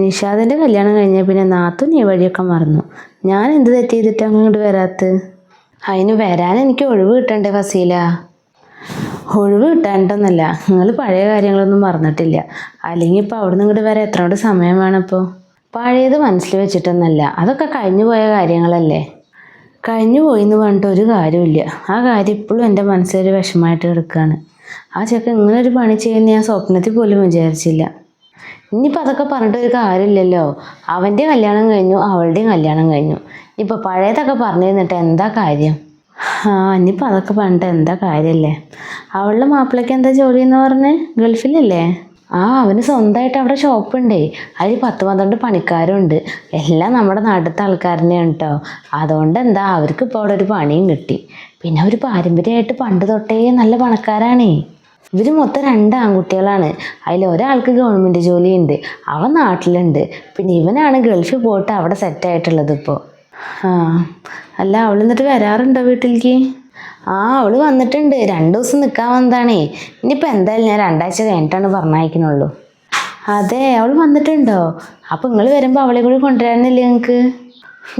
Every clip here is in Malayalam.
നിഷാദിൻ്റെ കല്യാണം കഴിഞ്ഞ പിന്നെ നാത്തൂൻ ഈ വഴിയൊക്കെ മറന്നു. ഞാൻ എന്ത് തെറ്റ് ചെയ്തിട്ട് അങ്ങോട്ട് വരാത്ത്? അതിന് വരാൻ എനിക്ക് ഒഴിവ് കിട്ടണ്ടേ ഫസീല? ഒഴിവ് കിട്ടാണ്ടൊന്നല്ല, നിങ്ങൾ പഴയ കാര്യങ്ങളൊന്നും മറന്നിട്ടില്ല. അല്ലെങ്കിൽ ഇപ്പോൾ അവിടെ നിന്ന് ഇങ്ങോട്ട് വരെ എത്രയോട് സമയം വേണം? ഇപ്പോൾ പഴയത് മനസ്സിൽ വെച്ചിട്ടൊന്നല്ല, അതൊക്കെ കഴിഞ്ഞു പോയ കാര്യങ്ങളല്ലേ. കഴിഞ്ഞു പോയി എന്ന് പറഞ്ഞിട്ട് ഒരു കാര്യമില്ല. ആ കാര്യം ഇപ്പോഴും എൻ്റെ മനസ്സിലൊരു വിഷമമായിട്ട് കിടക്കുകയാണ്. ആ ചെക്കൻ ഇങ്ങനൊരു പണി ചെയ്യുന്ന ഞാൻ സ്വപ്നത്തിൽ പോലും വിചാരിച്ചില്ല. ഇനിയിപ്പോൾ അതൊക്കെ പറഞ്ഞിട്ടൊരു കാര്യമില്ലല്ലോ. അവൻ്റെ കല്യാണം കഴിഞ്ഞു, അവളുടെയും കല്യാണം കഴിഞ്ഞു. ഇപ്പോൾ പഴയതൊക്കെ പറഞ്ഞു തന്നിട്ട് എന്താ കാര്യം? ഇനിയിപ്പോൾ അതൊക്കെ പറഞ്ഞിട്ട് എന്താ കാര്യമല്ലേ? അവളുടെ മാപ്പിളയ്ക്ക് എന്താ ജോലി എന്ന് പറഞ്ഞ്? ഗൾഫിലല്ലേ? അവന് സ്വന്തമായിട്ട് അവിടെ ഷോപ്പുണ്ടേ. അതിൽ 10-12 പണിക്കാരുണ്ട്. എല്ലാം നമ്മുടെ നാട്ടിലത്തെ ആൾക്കാർ തന്നെയാണ് കേട്ടോ. അതുകൊണ്ട് എന്താ അവർക്ക് ഇപ്പോൾ അവിടെ ഒരു പണിയും കിട്ടി. പിന്നെ അവർ പാരമ്പര്യമായിട്ട് പണ്ട് തൊട്ടേ നല്ല പണക്കാരാണേ. ഇവർ മൊത്തം 2 ആൺകുട്ടികളാണ്. അതിൽ ഒരാൾക്ക് ഗവൺമെൻറ് ജോലിയുണ്ട്, അവൻ നാട്ടിലുണ്ട്. പിന്നെ ഇവനാണ് ഗൾഫിൽ പോയിട്ട് അവിടെ സെറ്റായിട്ടുള്ളത് ഇപ്പോൾ. അല്ല, അവൾ എന്നിട്ട് വരാറുണ്ടോ വീട്ടിലേക്ക്? അവൾ വന്നിട്ടുണ്ട്. 2 ദിവസം നിൽക്കാൻ വന്നതാണേ. ഇനിയിപ്പോൾ എന്തായാലും ഞാൻ 2 ആഴ്ച കഴിഞ്ഞിട്ടാണ് പറഞ്ഞയക്കുന്നുള്ളൂ. അതെ, അവൾ വന്നിട്ടുണ്ടോ? അപ്പോൾ നിങ്ങൾ വരുമ്പോൾ അവളെ കൂടി കൊണ്ടുവരാനില്ലേ നിങ്ങൾക്ക്?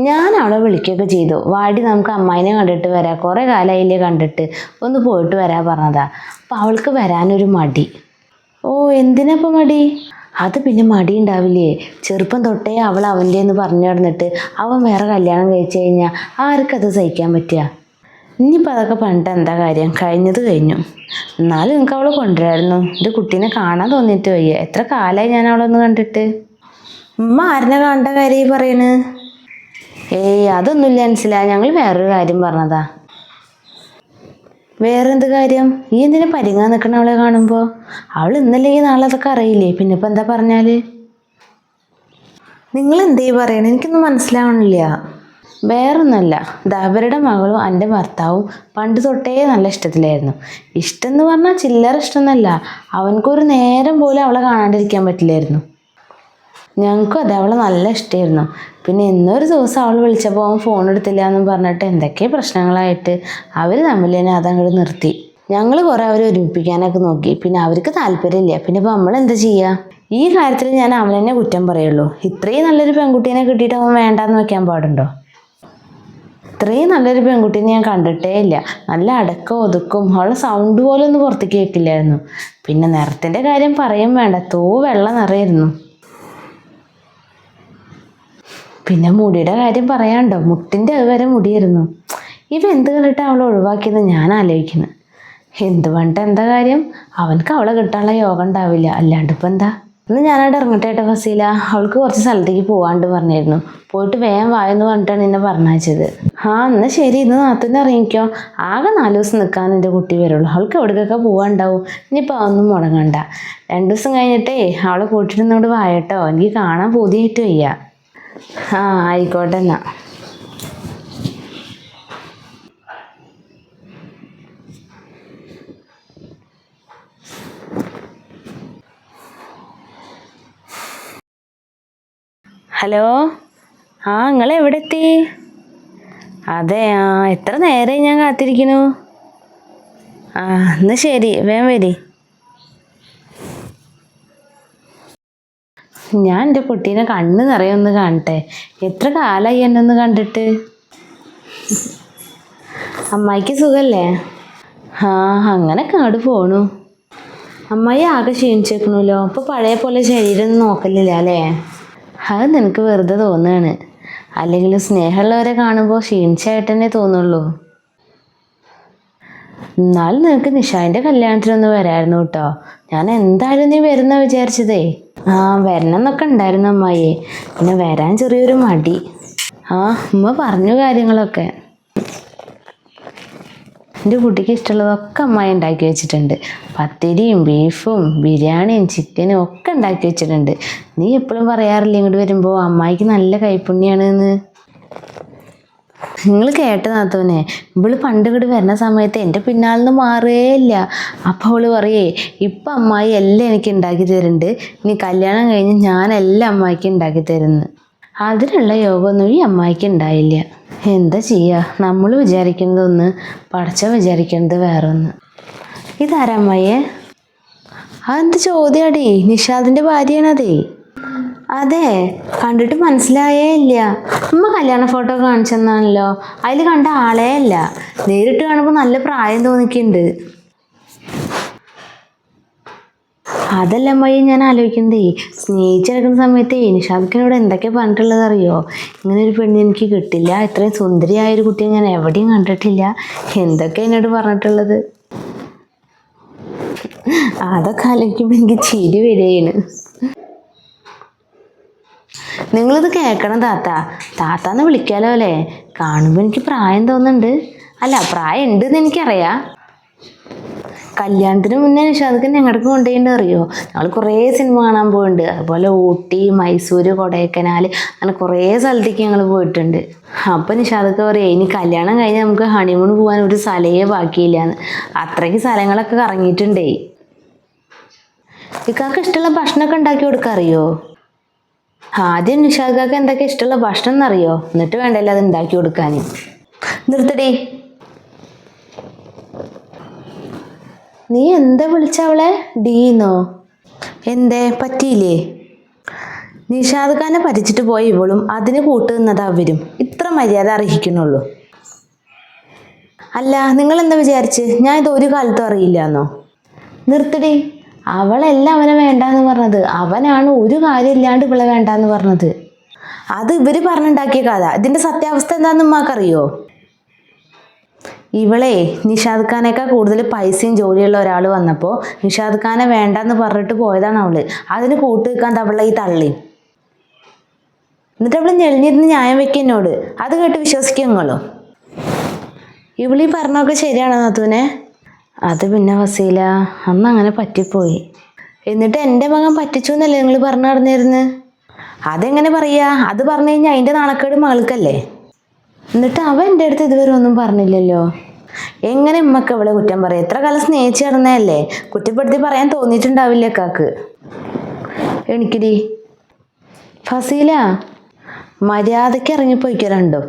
ഞാൻ അവളെ വിളിക്കുകയൊക്കെ ചെയ്തു. വാടി നമുക്ക് അമ്മായിനെ കണ്ടിട്ട് വരാം, കുറേ കാലമായില്ലേ കണ്ടിട്ട്, ഒന്ന് പോയിട്ട് വരാൻ പറഞ്ഞതാ. അപ്പോൾ അവൾക്ക് വരാനൊരു മടി. എന്തിനപ്പോൾ മടി? അത് പിന്നെ മടി ഉണ്ടാവില്ലേ? ചെറുപ്പം തൊട്ടേ അവൾ അവൻ്റെ എന്ന് പറഞ്ഞു നടന്നിട്ട് അവൻ വേറെ കല്യാണം കഴിച്ചു കഴിഞ്ഞാൽ ആർക്കത് സഹിക്കാൻ പറ്റുക? ഇനിയിപ്പോൾ അതൊക്കെ പറഞ്ഞിട്ട് എന്താ കാര്യം? കഴിഞ്ഞത് കഴിഞ്ഞു. എന്നാലും നിങ്ങൾക്ക് അവളെ കൊണ്ടുവരായിരുന്നു. എൻ്റെ കുട്ടീനെ കാണാൻ തോന്നിയിട്ട് വയ്യ. എത്ര കാലമായി ഞാൻ അവളൊന്ന് കണ്ടിട്ട്. ഉമ്മ ആരിനെ കാണേണ്ട കാര്യം പറയണ്? അതൊന്നുമില്ല മനസ്സിലാ, ഞങ്ങൾ വേറൊരു കാര്യം പറഞ്ഞതാ. വേറെന്ത് കാര്യം? ഈ എന്തിനാ പരിങ്ങാൻ നിൽക്കണ അവളെ കാണുമ്പോൾ? അവൾ ഇന്നല്ലെങ്കിൽ നാളെ അതൊക്കെ അറിയില്ലേ? പിന്നെ ഇപ്പം എന്താ പറഞ്ഞാൽ? നിങ്ങൾ എന്തേ പറയണേ? എനിക്കൊന്നും മനസ്സിലാവണില്ല. വേറൊന്നുമല്ല, അവരുടെ മകളും എൻ്റെ ഭർത്താവും പണ്ട് തൊട്ടേ നല്ല ഇഷ്ടത്തിലായിരുന്നു. ഇഷ്ടം എന്ന് പറഞ്ഞാൽ ചില്ലറ ഇഷ്ടമൊന്നുമല്ല. അവനക്കൊരു നേരം പോലും അവളെ കാണാണ്ടിരിക്കാൻ പറ്റില്ലായിരുന്നു. ഞങ്ങൾക്കും അതെ, അവളെ നല്ല ഇഷ്ടമായിരുന്നു. പിന്നെ ഇന്നൊരു ദിവസം അവൾ വിളിച്ചപ്പോൾ അവൻ ഫോൺ എടുത്തില്ല എന്നും പറഞ്ഞിട്ട് എന്തൊക്കെ പ്രശ്നങ്ങളായിട്ട് അവർ തമ്മിൽ തന്നെ അതങ്ങോട്ട് നിർത്തി. ഞങ്ങൾ കുറേ അവരെ ഒരുമിപ്പിക്കാനൊക്കെ നോക്കി. പിന്നെ അവർക്ക് താല്പര്യമില്ല. പിന്നെ ഇപ്പം നമ്മൾ എന്താ ചെയ്യുക? ഈ കാര്യത്തിൽ ഞാൻ അവനെന്നെ കുറ്റം പറയുള്ളൂ. ഇത്രയും നല്ലൊരു പെൺകുട്ടീനെ കിട്ടിയിട്ട് അവൻ വേണ്ടാന്ന് വെക്കാൻ പാടുണ്ടോ? ഇത്രയും നല്ലൊരു പെൺകുട്ടീനെ ഞാൻ കണ്ടിട്ടേ ഇല്ല. നല്ല അടക്കം ഒതുക്കും. അവളെ സൗണ്ട് പോലും ഒന്ന് പുറത്തേക്ക് കേൾക്കില്ലായിരുന്നു. പിന്നെ നിറത്തിൻ്റെ കാര്യം പറയും വേണ്ട, വെള്ള നിറയായിരുന്നു. പിന്നെ മുടിയുടെ കാര്യം പറയാണ്ടോ, മുട്ടിൻ്റെ അതുവരെ മുടിയായിരുന്നു. എന്ത് കണ്ടിട്ട് അവളെ ഒഴിവാക്കിയെന്ന് ഞാൻ ആലോചിക്കുന്നു. എന്ത് പറഞ്ഞിട്ട് എന്താ കാര്യം? അവനക്ക് അവളെ കിട്ടാനുള്ള യോഗം ഉണ്ടാവില്ല, അല്ലാണ്ട് ഇപ്പം എന്താ? ഇന്ന് ഞാനവിടെ ഇറങ്ങട്ടെ കേട്ടോ ഫസീല. അവൾക്ക് കുറച്ച് സ്ഥലത്തേക്ക് പോകാണ്ട് പറഞ്ഞിരുന്നു. പോയിട്ട് വേഗം വായെന്ന് പറഞ്ഞിട്ടാണ് എന്നെ പറഞ്ഞയച്ചത്. എന്നാൽ ശരി, ഇന്ന് നാത്തൂന്ന് ഇറങ്ങിക്കോ. ആകെ 4 ദിവസം നിൽക്കാൻ എൻ്റെ കുട്ടി വരുള്ളൂ. അവൾക്ക് എവിടേക്കൊക്കെ പോകാണ്ടാവും. ഇനിയിപ്പോൾ അതൊന്നും മുടങ്ങണ്ട. 2 ദിവസം കഴിഞ്ഞിട്ടേ അവളെ കൂട്ടിയിരുന്നോട് വായട്ടോ. എനിക്ക് കാണാൻ പൂതിയായിട്ട് വയ്യ. ആയിക്കോട്ടെ എന്നാ. ഹലോ, നിങ്ങൾ എവിടെ എത്തി? അതെ, എത്ര നേരമായി ഞാൻ കാത്തിരിക്കുന്നു. എന്നാൽ ശരി, വേഗം വരി. ഞാൻ എൻ്റെ കുട്ടീനെ കണ്ണ് നിറയൊന്ന് കാണട്ടെ. എത്ര കാലമായി എന്നെ ഒന്ന് കണ്ടിട്ട്. അമ്മായിക്ക് സുഖല്ലേ? അങ്ങനെയൊക്കെ അങ്ങോട്ട് പോണു. അമ്മായി ആകെ ക്ഷീണിച്ചേക്കണല്ലോ. ഇപ്പോൾ പഴയ പോലെ ശരീരം നോക്കലില്ല അല്ലേ? അത് നിനക്ക് വെറുതെ തോന്നുകയാണ്. അല്ലെങ്കിൽ സ്നേഹമുള്ളവരെ കാണുമ്പോൾ ക്ഷീണിച്ചായിട്ട് തന്നെ തോന്നുള്ളൂ. എന്നാലും നിനക്ക് നിഷാൻ്റെ കല്യാണത്തിനൊന്ന് വരായിരുന്നു കേട്ടോ. ഞാൻ എന്തായാലും നീ വരുന്ന വിചാരിച്ചതേ. വരണം എന്നൊക്കെ ഉണ്ടായിരുന്നു അമ്മായിയെ. പിന്നെ വരാൻ ചെറിയൊരു മടി. ഉമ്മ പറഞ്ഞു കാര്യങ്ങളൊക്കെ. എൻ്റെ കുട്ടിക്ക് ഇഷ്ടമുള്ളതൊക്കെ അമ്മായി ഉണ്ടാക്കി വെച്ചിട്ടുണ്ട്. പത്തിരിയും ബീഫും ബിരിയാണിയും ചിക്കനും ഒക്കെ ഉണ്ടാക്കി വെച്ചിട്ടുണ്ട്. നീ എപ്പോഴും പറയാറില്ല ഇങ്ങോട്ട് വരുമ്പോൾ അമ്മായിക്ക് നല്ല കൈപ്പുണ്യാണെന്ന്. നിങ്ങൾ കേട്ട നാത്തോനെ, ഇവള് പണ്ട് ഇങ്ങോട്ട് വരുന്ന സമയത്ത് എൻ്റെ പിന്നാലെ നിന്ന് മാറുകയില്ല. അപ്പോൾ അവള് പറയേ, ഇപ്പം അമ്മായി എല്ലാം എനിക്ക് ഉണ്ടാക്കി തരുന്നുണ്ട്, ഇനി കല്യാണം കഴിഞ്ഞ് ഞാനെല്ലാം അമ്മായിക്ക് ഉണ്ടാക്കി തരുന്നു. അതിനുള്ള യോഗമൊന്നും ഈ അമ്മായിക്ക് ഉണ്ടായില്ല. എന്താ ചെയ്യുക? നമ്മൾ വിചാരിക്കുന്നതൊന്ന്, പടച്ചവൻ വിചാരിക്കുന്നത് വേറെ ഒന്ന്. ഇതാരമ്മായിയെ? അതെന്ത് ചോദ്യാടേ? നിഷാദിൻ്റെ ഭാര്യയാണതേ. അതെ, കണ്ടിട്ട് മനസ്സിലായേ ഇല്ല. ഉമ്മ കല്യാണ ഫോട്ടോ കാണിച്ചെന്നാണല്ലോ, അതിൽ കണ്ട ആളേ അല്ല. നേരിട്ട് കാണുമ്പോൾ നല്ല പ്രായം തോന്നിക്കുന്നുണ്ട്. അതല്ല അമ്മായി ഞാൻ ആലോചിക്കുന്നതേ, സ്നേഹിച്ചെടുക്കുന്ന സമയത്ത് നിഷാദിക്കിനോട് എന്തൊക്കെ പറഞ്ഞിട്ടുള്ളത് അറിയോ? ഇങ്ങനെ ഒരു പെണ്ണ് എനിക്ക് കിട്ടില്ല, ഇത്രയും സുന്ദരിയായൊരു കുട്ടിയെ ഞാൻ എവിടെയും കണ്ടിട്ടില്ല, എന്തൊക്കെ എന്നോട് പറഞ്ഞിട്ടുള്ളത്. അതൊക്കെ ആലോചിക്കുമ്പോൾ എനിക്ക് ചിരി വരികയാണ്. നിങ്ങളിത് കേൾക്കണം താത്ത, താത്താന്ന് വിളിക്കാലോ അല്ലേ? കാണുമ്പോൾ എനിക്ക് പ്രായം തോന്നുന്നുണ്ട്. അല്ല, പ്രായം ഉണ്ടെന്ന് എനിക്കറിയാം. കല്യാണത്തിന് മുന്നേ നിഷാദക്ക് ഞങ്ങൾക്ക് കൊണ്ടുപോയിട്ടുണ്ട് അറിയോ? ഞങ്ങൾ കുറേ സിനിമ കാണാൻ പോയിട്ടുണ്ട്. അതുപോലെ ഊട്ടി, മൈസൂർ, കൊടൈക്കനാൽ, അങ്ങനെ കുറേ സ്ഥലത്തേക്ക് ഞങ്ങൾ പോയിട്ടുണ്ട്. അപ്പം നിഷാദക്ക് പറയും, ഇനി കല്യാണം കഴിഞ്ഞ് നമുക്ക് ഹണിമൂൺ പോകാൻ ഒരു സ്ഥലമേ ബാക്കിയില്ലാന്ന്. അത്രയ്ക്ക് സ്ഥലങ്ങളൊക്കെ കറങ്ങിയിട്ടുണ്ടേ. ഇക്കാർക്ക് ഇഷ്ടമുള്ള ഭക്ഷണമൊക്കെ ഉണ്ടാക്കി കൊടുക്കാറിയോ? ആദ്യം നിഷാദക്കാർക്ക് എന്തൊക്കെ ഇഷ്ടമുള്ള ഭക്ഷണം എന്നറിയോ? എന്നിട്ട് വേണ്ടല്ലോ അത് ഉണ്ടാക്കി കൊടുക്കാൻ. നിർത്തടി. നീ എന്താ വിളിച്ചവളെ? ഡീന്നോ? എന്തേ പറ്റിയില്ലേ? നിഷാദ് ഖാനെ പറ്റിച്ചിട്ട് പോയ ഇവളും അതിന് കൂട്ടുന്നത് അവരും. ഇത്ര മര്യാദ അർഹിക്കുന്നുള്ളൂ. അല്ല, നിങ്ങൾ എന്താ വിചാരിച്ച് ഞാൻ ഇത് ഒരു കാലത്തും അറിയില്ലാന്നോ? നിർത്തടി. അവളല്ല അവനെ വേണ്ടാന്ന് പറഞ്ഞത്, അവനാണ് ഒരു കാര്യമില്ലാണ്ട് ഇവളെ വേണ്ടാന്ന് പറഞ്ഞത്. അത് ഇവര് പറഞ്ഞുണ്ടാക്കിയ കഥ. ഇതിന്റെ സത്യാവസ്ഥ എന്താണെന്ന് ഉമ്മാക്കറിയോ? ഇവളെ നിഷാദ് ഖാനേക്കാൾ കൂടുതൽ പൈസയും ജോലിയുള്ള ഒരാൾ വന്നപ്പോൾ നിഷാദ് ഖാനെ വേണ്ടെന്ന് പറഞ്ഞിട്ട് പോയതാണ് അവള്. അതിന് കൂട്ട് നിൽക്കാൻ അവളെ ഈ തള്ളി. എന്നിട്ട് അവള് ഞെളിഞ്ഞിരുന്ന് ന്യായം വെക്കുന്നോട്. അത് കേട്ട് വിശ്വസിക്കും നിങ്ങളോ? ഇവളീ പറഞ്ഞൊക്കെ ശരിയാണോ നാത്തൂനെ? അത് പിന്നെ വസീല, അന്ന് അങ്ങനെ പറ്റിപ്പോയി. എന്നിട്ട് എൻ്റെ മകൻ പറ്റിച്ചു എന്നല്ലേ നിങ്ങൾ പറഞ്ഞു നടന്നിരുന്നു? അതെങ്ങനെ പറയാ? അത് പറഞ്ഞു കഴിഞ്ഞാൽ അതിൻ്റെ നാണക്കേട് മകൾക്കല്ലേ. എന്നിട്ട് അവൻ എൻ്റെ അടുത്ത് ഇതുവരെ ഒന്നും പറഞ്ഞില്ലല്ലോ. എങ്ങനെ ഉമ്മക്ക് അവളെ കുറ്റം പറയാം? എത്ര കാലം സ്നേഹിച്ച് നടന്നതല്ലേ? കുറ്റപ്പെടുത്തി പറയാൻ തോന്നിയിട്ടുണ്ടാവില്ലേ കാക്ക്? എണിക്കടി. ഫസീല, മര്യാദയ്ക്ക് ഇറങ്ങിപ്പോയിക്കോ രണ്ടോ.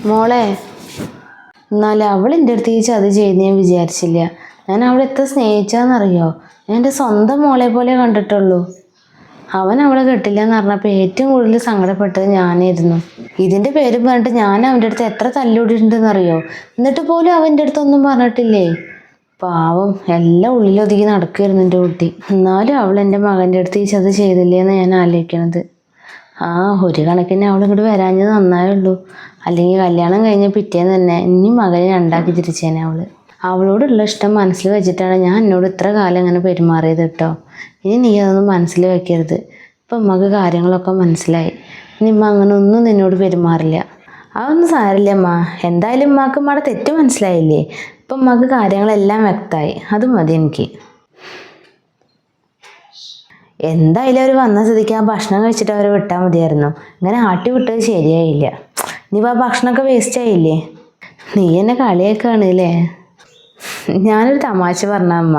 മോളെ, എന്നാലും അവൾ എൻ്റെ അടുത്ത് ഈ ചതി ചെയ്യുന്ന ഞാൻ വിചാരിച്ചില്ല. ഞാൻ അവളെ എത്ര സ്നേഹിച്ചാന്നറിയോ? ഞാൻ എൻ്റെ സ്വന്തം മോളെ പോലെ കണ്ടിട്ടുള്ളൂ. അവൻ അവളെ കെട്ടില്ല എന്ന് പറഞ്ഞപ്പോൾ ഏറ്റവും കൂടുതൽ സങ്കടപ്പെട്ടത് ഞാനായിരുന്നു. ഇതിൻ്റെ പേര് പറഞ്ഞിട്ട് ഞാൻ അവൻ്റെ അടുത്ത് എത്ര തല്ലുകൂടിയിട്ടുണ്ടെന്നറിയോ? എന്നിട്ട് പോലും അവൻ്റെ അടുത്തൊന്നും പറഞ്ഞിട്ടില്ലേ. പാവം, എല്ലാം ഉള്ളിലൊതുക്കി നടക്കുമായിരുന്നു എൻ്റെ കുട്ടി. എന്നാലും അവൾ എൻ്റെ മകൻ്റെ അടുത്ത് ഈ ചതി ചെയ്തില്ലേ എന്ന് ഞാൻ ആലോചിക്കണത്. ഒരു കണക്കിന് അവൾ ഇങ്ങോട്ട് വരാഞ്ഞത് നന്നായുള്ളൂ. അല്ലെങ്കിൽ കല്യാണം കഴിഞ്ഞ പിറ്റേന്ന് തന്നെ ഇനി മകനെ രണ്ടാക്കി തിരിച്ചേനെ അവള്. അവളോടുള്ള ഇഷ്ടം മനസ്സിൽ വെച്ചിട്ടാണ് ഞാൻ എന്നോട് ഇത്ര കാലം ഇങ്ങനെ പെരുമാറിയത് കേട്ടോ. ഇനി നീ അതൊന്നും മനസ്സിൽ വെക്കരുത്. ഇപ്പം ഉമ്മക്ക് കാര്യങ്ങളൊക്കെ മനസ്സിലായി. ഇനി ഉമ്മ അങ്ങനെ ഒന്നും നിന്നോട് പെരുമാറില്ല. അതൊന്നും സാരില്ല അമ്മ. എന്തായാലും ഉമ്മാക്ക് ഉമ്മയുടെ തെറ്റ് മനസ്സിലായില്ലേ? ഇപ്പം ഉമ്മക്ക് കാര്യങ്ങളെല്ലാം വ്യക്തമായി. അത് മതി എനിക്ക്. എന്തായാലും അവർ വന്ന സ്ഥിതിക്ക് ആ ഭക്ഷണം കഴിച്ചിട്ട് അവരെ വിട്ടാൽ മതിയായിരുന്നു. ഇങ്ങനെ ആട്ടി വിട്ടത് ശരിയായില്ല. ഇനിയിപ്പോൾ ആ ഭക്ഷണമൊക്കെ വേസ്റ്റ് ആയില്ലേ? നീ എന്നെ കളിയാക്കാണ് അല്ലേ? ഞാനൊരു തമാശ പറഞ്ഞ അമ്മ.